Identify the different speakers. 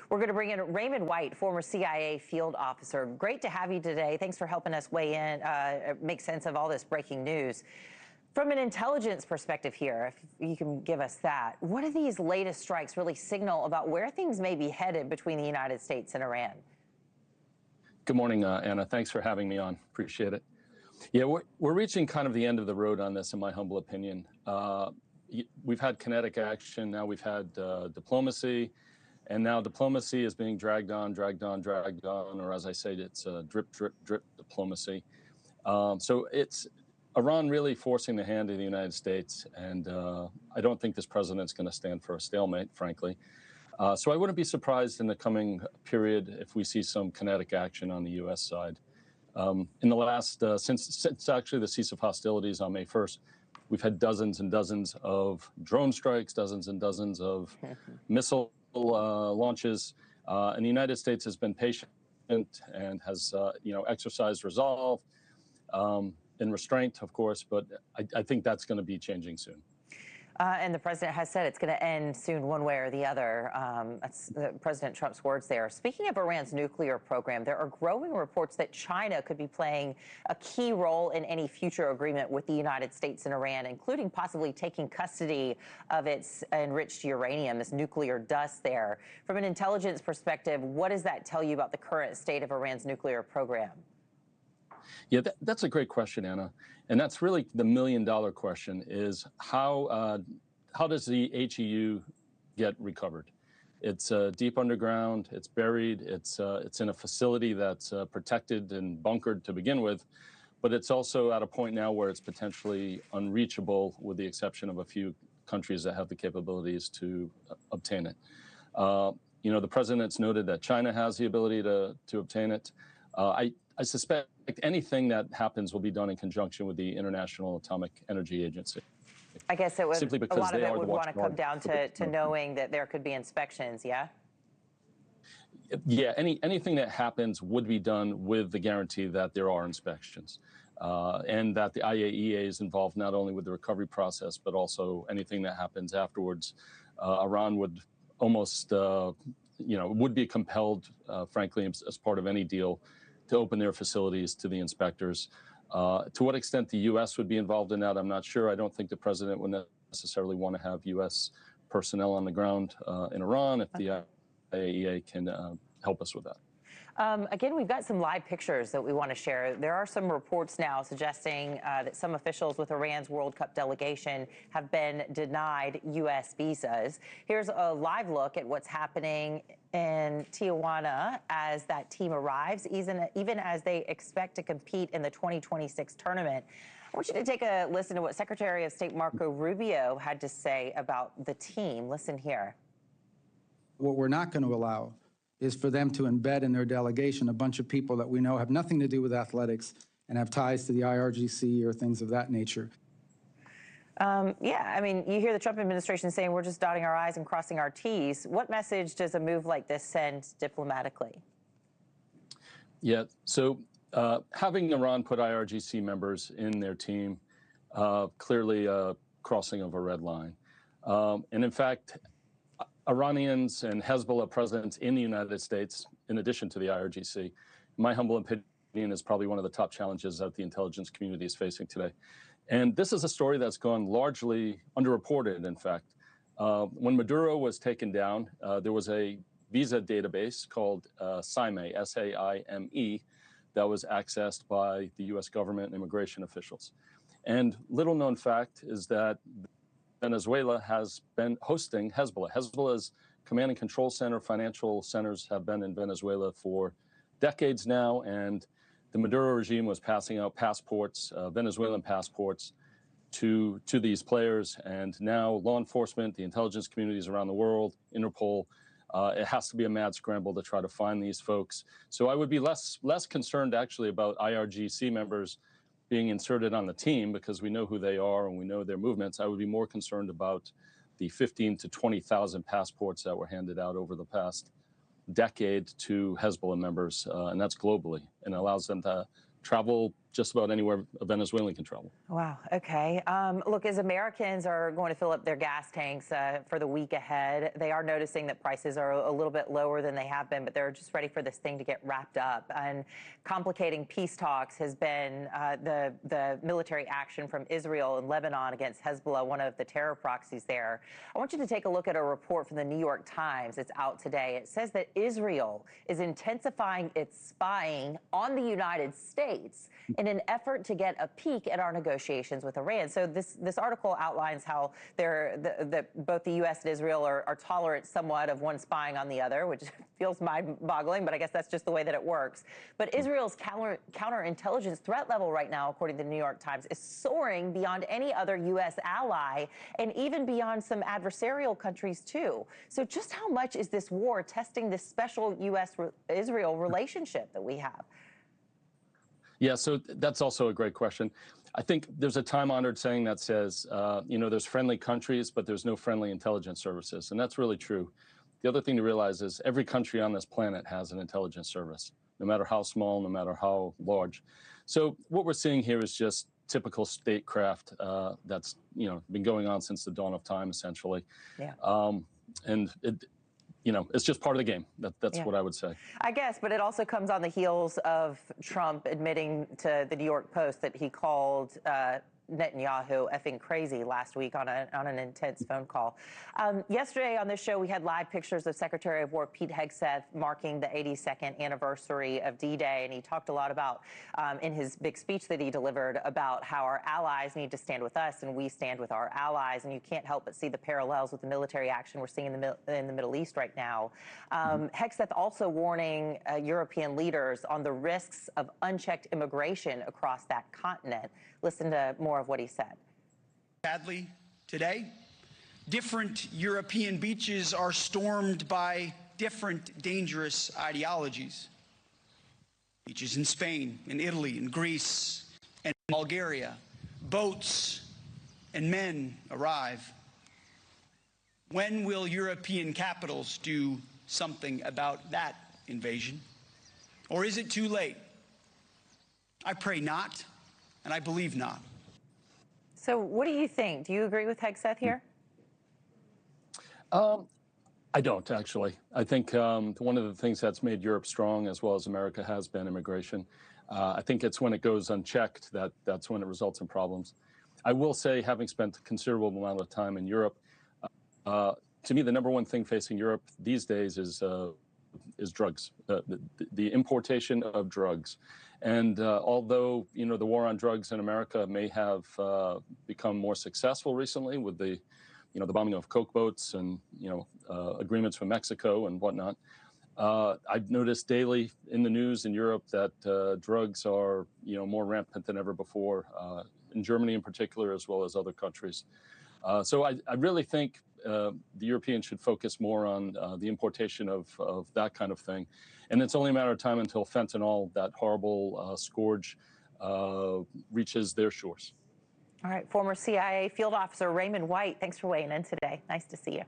Speaker 1: We're going to bring in Raymond White, former CIA field officer. Great to have you today. Thanks for helping us weigh in, make sense of all this breaking news. From an intelligence perspective here, if you can give us that, what do these latest strikes really signal about where things may be headed between the United States and Iran?
Speaker 2: Good morning, Anna. Thanks for having me on. Appreciate it. Yeah, we're reaching kind of the end of the road on this, in my humble opinion. We've had kinetic action, now we've had diplomacy, and now diplomacy is being dragged on, or as I say, it's drip, drip, drip diplomacy. So it's Iran really forcing the hand of the United States, and I don't think this president's going to stand for a stalemate, frankly. So I wouldn't be surprised in the coming period if we see some kinetic action on the U.S. side. In the last, since actually the cease of hostilities on May 1st, we've had dozens and dozens of drone strikes, dozens and dozens of missile launches, and the United States has been patient and has, exercised resolve and restraint, of course, but I think that's going to be changing soon.
Speaker 1: And the president has said it's going to end soon one way or the other. That's President Trump's words there. Speaking of Iran's nuclear program, there are growing reports that China could be playing a key role in any future agreement with the United States and Iran, including possibly taking custody of its enriched uranium, this nuclear dust there. From an intelligence perspective, what does that tell you about the current state of Iran's nuclear program?
Speaker 2: Yeah, that's a great question, Anna. And that's really the million-dollar question is how does the HEU get recovered? It's deep underground, it's buried, it's in a facility that's protected and bunkered to begin with, but it's also at a point now where it's potentially unreachable with the exception of a few countries that have the capabilities to obtain it. The president's noted that China has the ability to obtain it. I suspect anything that happens will be done in conjunction with the International Atomic Energy Agency.
Speaker 1: I guess it would,
Speaker 2: simply because
Speaker 1: a lot of
Speaker 2: they
Speaker 1: it
Speaker 2: are
Speaker 1: would
Speaker 2: the
Speaker 1: want to come down to knowing that there could be inspections, yeah?
Speaker 2: Yeah, anything that happens would be done with the guarantee that there are inspections and that the IAEA is involved not only with the recovery process, but also anything that happens afterwards. Iran would almost, would be compelled, frankly, as part of any deal to open their facilities to the inspectors. To what extent the U.S. would be involved in that, I'm not sure. I don't think the president would necessarily want to have U.S. personnel on the ground in Iran if the IAEA can help us with that.
Speaker 1: Again, we've got some live pictures that we want to share. There are some reports now suggesting that some officials with Iran's World Cup delegation have been denied U.S. visas. Here's a live look at what's happening in Tijuana as that team arrives, even as they expect to compete in the 2026 tournament. I want you to take a listen to what Secretary of State Marco Rubio had to say about the team. Listen here.
Speaker 3: What we're not going to allow is for them to embed in their delegation a bunch of people that we know have nothing to do with athletics and have ties to the IRGC or things of that nature.
Speaker 1: Yeah, I mean, you hear the Trump administration saying we're just dotting our I's and crossing our T's. What message does a move like this send diplomatically?
Speaker 2: Yeah, so having Iran put IRGC members in their team, clearly crossing of a red line. And in fact, Iranians and Hezbollah presence in the United States, in addition to the IRGC, in my humble opinion, is probably one of the top challenges that the intelligence community is facing today. And this is a story that's gone largely underreported, in fact. When Maduro was taken down, there was a visa database called SAIME, S-A-I-M-E, that was accessed by the U.S. government and immigration officials. And little known fact is that Venezuela has been hosting Hezbollah. Hezbollah's command and control center, financial centers have been in Venezuela for decades now, and the Maduro regime was passing out passports, Venezuelan passports, to these players. And now law enforcement, the intelligence communities around the world, Interpol, it has to be a mad scramble to try to find these folks. So I would be less concerned actually about IRGC members being inserted on the team because we know who they are and we know their movements. I would be more concerned about the 15,000 to 20,000 passports that were handed out over the past decade to Hezbollah members, and that's globally, and allows them to travel just about anywhere a Venezuelan can travel.
Speaker 1: Wow. Okay. Look, as Americans are going to fill up their gas tanks for the week ahead, they are noticing that prices are a little bit lower than they have been, but they're just ready for this thing to get wrapped up. And complicating peace talks has been the military action from Israel and Lebanon against Hezbollah, one of the terror proxies there. I want you to take a look at a report from the New York Times. It's out today. It says that Israel is intensifying its spying on the United States in an effort to get a peek at our negotiations with Iran. So this article outlines how both the U.S. and Israel are tolerant somewhat of one spying on the other, which feels mind-boggling, but I guess that's just the way that it works. But Israel's counterintelligence threat level right now, according to the New York Times, is soaring beyond any other U.S. ally and even beyond some adversarial countries, too. So just how much is this war testing this special U.S.-Israel relationship that we have?
Speaker 2: Yeah, so that's also a great question. I think there's a time-honored saying that says, there's friendly countries, but there's no friendly intelligence services. And that's really true. The other thing to realize is every country on this planet has an intelligence service, no matter how small, no matter how large. So what we're seeing here is just typical statecraft that's, been going on since the dawn of time, essentially. Yeah. And it's just part of the game. That's what I would say.
Speaker 1: I guess, but it also comes on the heels of Trump admitting to the New York Post that he called Netanyahu effing crazy last week on an intense phone call. Yesterday on this show, we had live pictures of Secretary of War Pete Hegseth marking the 82nd anniversary of D-Day, and he talked a lot about, in his big speech that he delivered, about how our allies need to stand with us and we stand with our allies, and you can't help but see the parallels with the military action we're seeing in the Middle East right now. Hegseth also warning European leaders on the risks of unchecked immigration across that continent. Listen to more of what he said.
Speaker 4: Sadly, today, different European beaches are stormed by different dangerous ideologies. Beaches in Spain, in Italy, in Greece, and Bulgaria. Boats and men arrive. When will European capitals do something about that invasion? Or is it too late? I pray not. And I believe not.
Speaker 1: So what do you think? Do you agree with Hegseth here?
Speaker 2: I don't, actually. I think one of the things that's made Europe strong, as well as America, has been immigration. I think it's when it goes unchecked that's when it results in problems. I will say, having spent a considerable amount of time in Europe, to me, the number one thing facing Europe these days is drugs, the importation of drugs. And although, the war on drugs in America may have become more successful recently with the bombing of Coke boats and, agreements with Mexico and whatnot, I've noticed daily in the news in Europe that drugs are, more rampant than ever before, in Germany in particular, as well as other countries. So I really think the Europeans should focus more on the importation of that kind of thing. And it's only a matter of time until fentanyl, that horrible scourge, reaches their shores.
Speaker 1: All right, former CIA field officer Raymond White, thanks for weighing in today. Nice to see you.